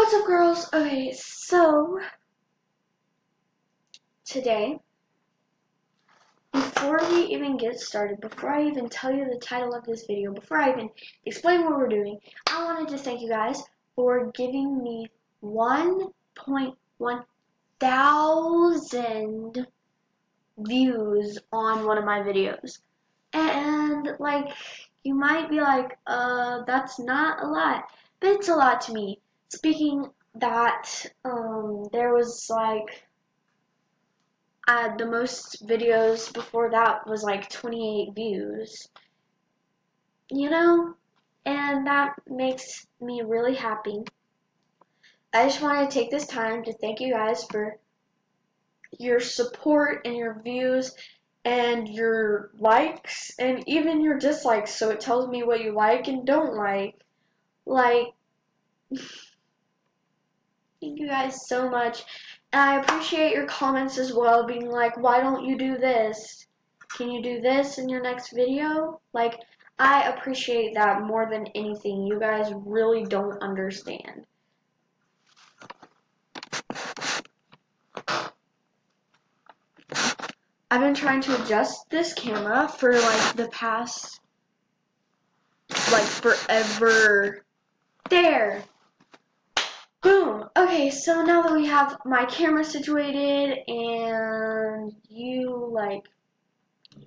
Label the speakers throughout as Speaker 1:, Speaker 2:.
Speaker 1: What's up, girls? Okay, so today, before we even get started, before I even tell you the title of this video, before I even explain what we're doing, I wanted to thank you guys for giving me 1.1 thousand views on one of my videos. And like, you might be like, that's not a lot, but it's a lot to me. Speaking that, there was like, the most videos before that was like 28 views, you know, and that makes me really happy. I just want to take this time to thank you guys for your support and your views and your likes and even your dislikes, so it tells me what you like and don't like. Like, thank you guys so much. And I appreciate your comments as well, being like, why don't you do this? Can you do this in your next video? Like, I appreciate that more than anything. You guys really don't understand. I've been trying to adjust this camera for like the past, like, forever. There. Boom. Okay, so now that we have my camera situated and you, like,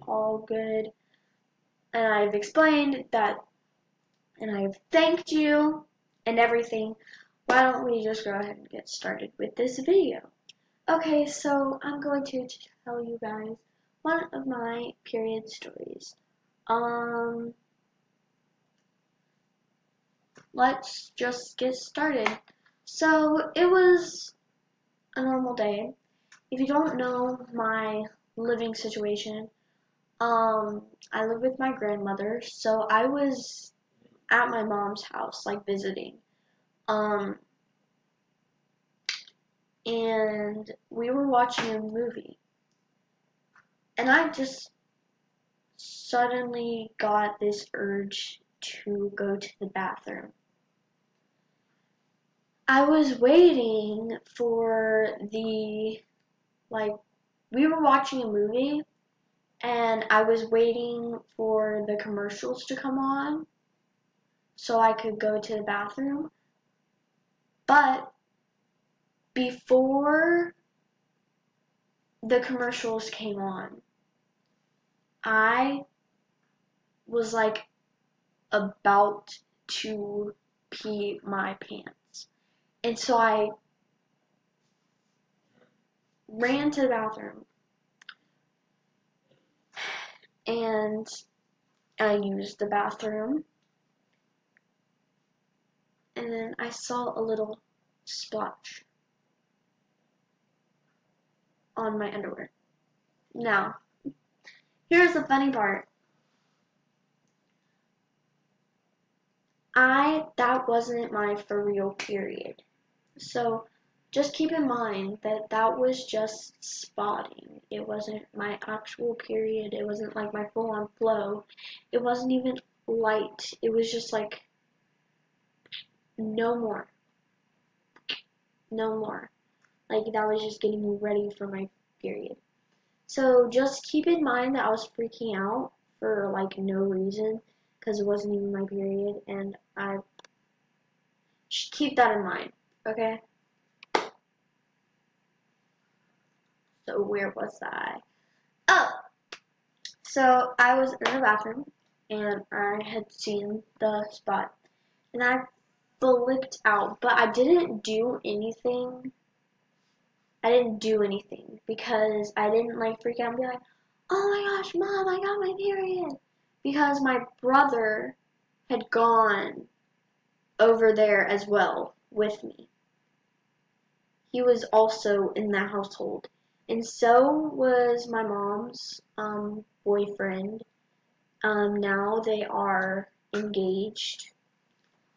Speaker 1: all good, and I've explained that, and I've thanked you and everything, why don't we just go ahead and get started with this video. Okay, so I'm going to tell you guys one of my period stories. Let's just get started. So it was a normal day. If you don't know my living situation, I live with my grandmother, so I was at my mom's house, like, visiting. And we were watching a movie. And I just suddenly got this urge to go to the bathroom. I was waiting for we were watching a movie, and I was waiting for the commercials to come on so I could go to the bathroom. But before the commercials came on, I was like about to pee my pants. And so I ran to the bathroom and I used the bathroom. And then I saw a little splotch on my underwear. Now, here's the funny part. That wasn't my for real period. So just keep in mind that that was just spotting. It wasn't my actual period. It wasn't like my full on flow. It wasn't even light. It was just like, no more. No more. Like, that was just getting me ready for my period. So just keep in mind that I was freaking out for like no reason, because it wasn't even my period, and I should keep that in mind, okay? So where was I? Oh! So I was in the bathroom, and I had seen the spot, and I flipped out, but I didn't do anything. I didn't do anything, because I didn't like freak out and be like, oh my gosh, Mom, I got my period. Because my brother had gone over there as well with me. He was also in that household. And so was my mom's boyfriend. Now they are engaged.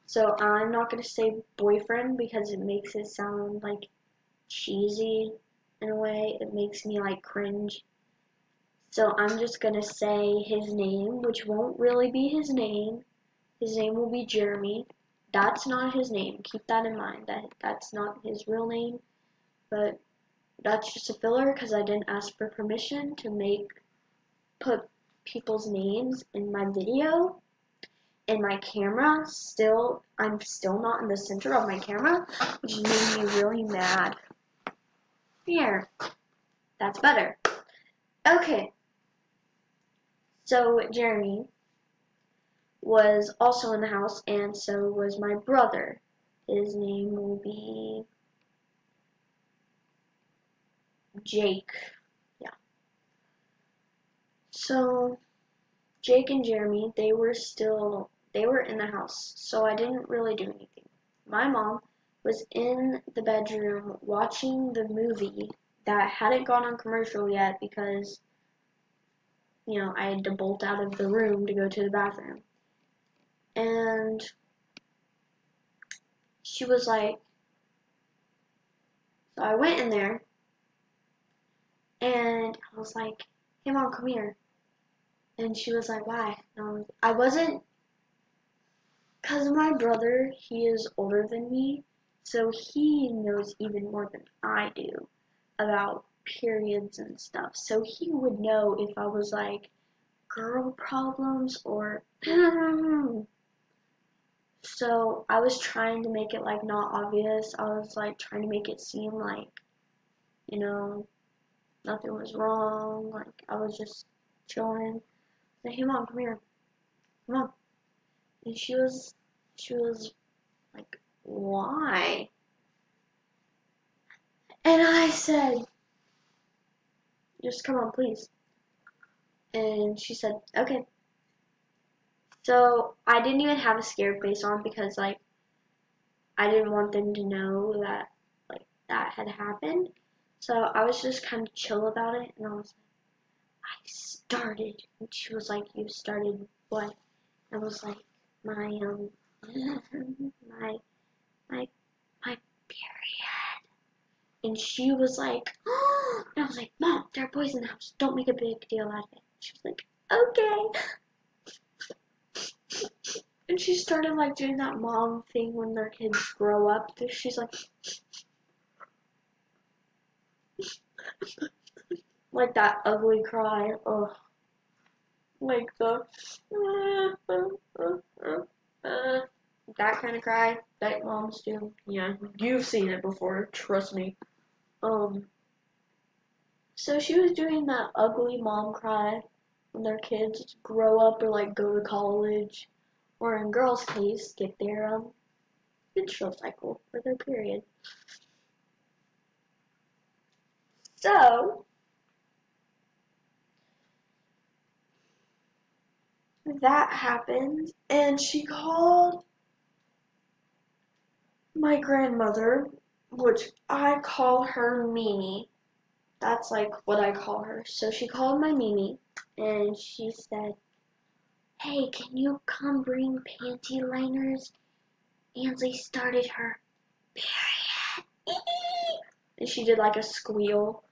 Speaker 1: So I'm not going to say boyfriend because it makes it sound like cheesy in a way. It makes me like cringe. So I'm just going to say his name, which won't really be his name. His name will be Jeremy. That's not his name. Keep that in mind. That's not his real name. But that's just a filler because I didn't ask for permission to put people's names in my video. And my camera I'm still not in the center of my camera, which made me really mad. Here, that's better. Okay, so Jeremy was also in the house, and so was my brother. His name will be Jake. Yeah. So Jake and Jeremy, they were in the house, so I didn't really do anything. My mom was in the bedroom watching the movie that hadn't gone on commercial yet because, I had to bolt out of the room to go to the bathroom. And she was like, so I went in there and I was like, hey mom, come here. And she was like, why? And I wasn't, because my brother, he is older than me, so he knows even more than I do about periods and stuff. So he would know if I was like, girl problems or so I was trying to make it like not obvious. I was like trying to make it seem like, nothing was wrong. Like I was just chilling. Like, hey mom, come here. Come on. And she was like, why? And I said, just come on, please. And she said, okay. So I didn't even have a scared face on because like I didn't want them to know that like that had happened. So I was just kind of chill about it, and I was like, I started. And she was like, you started what? I was like, my my my my period. And she was like, oh, and I was like, Mom, there are boys in the house. Don't make a big deal out of it. She was like, okay. And she started like doing that mom thing when their kids grow up. She's like that ugly cry. Ugh. Like the that kind of cry that moms do. Yeah, you've seen it before, trust me. So she was doing that ugly mom cry when their kids grow up or like go to college, or in girls' case, get their menstrual cycle for their period. So that happened, and she called my grandmother, which I call her Mimi. That's like what I call her. So she called my Mimi, and she said, hey, can you come bring panty liners? Ansley started her period. And she did like a squeal.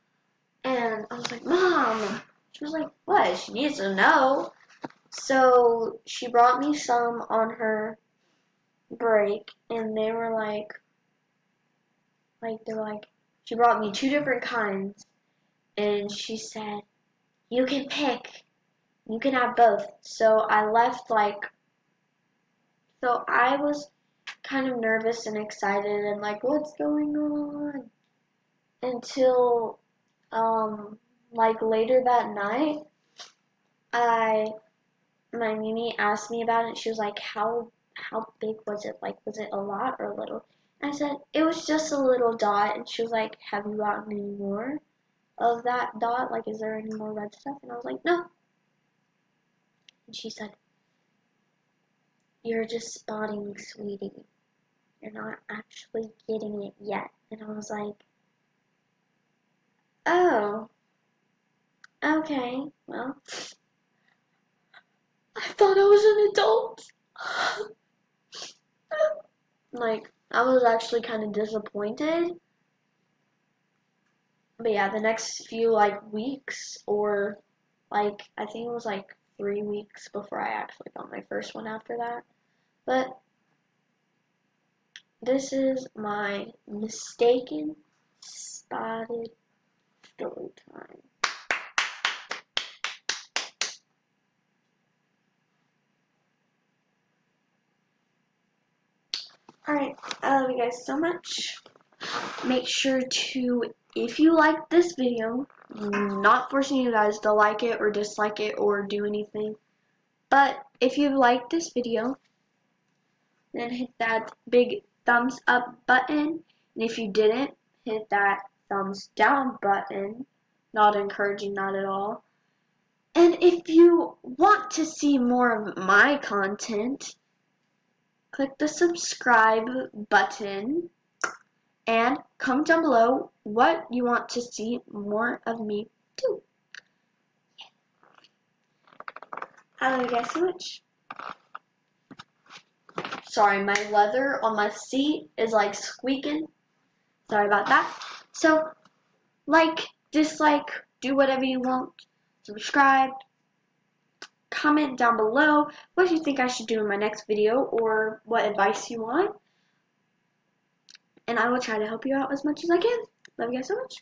Speaker 1: And I was like, Mom. She was like, what? She needs to know. So she brought me some on her break, and they were she brought me 2 different kinds, and she said, you can pick. You can have both. So I left so I was kind of nervous and excited and like, what's going on? Until, later that night, my Mimi asked me about it. She was like, how big was it? Like, was it a lot or a little? And I said, it was just a little dot. And she was like, have you gotten any more of that dot? Like, is there any more red stuff? And I was like, no. And she said, you're just spotting, sweetie. You're not actually getting it yet. And I was like, oh, okay, well, I thought I was an adult. Like, I was actually kind of disappointed. But yeah, the next few, weeks, or, I think it was, 3 weeks before I actually got my first one after that. But this is my mistaken spotted story time. Alright, I love you guys so much. Make sure to, if you like this video, not forcing you guys to like it or dislike it or do anything, but if you like this video, then hit that big thumbs up button, and if you didn't, hit that thumbs down button. Not encouraging, not at all. And if you want to see more of my content, click the subscribe button and comment down below what you want to see more of me do. I love you guys so much. Sorry, my leather on my seat is like squeaking. Sorry about that. So, like, dislike, do whatever you want. Subscribe. Comment down below what you think I should do in my next video or what advice you want. And I will try to help you out as much as I can. Love you guys so much.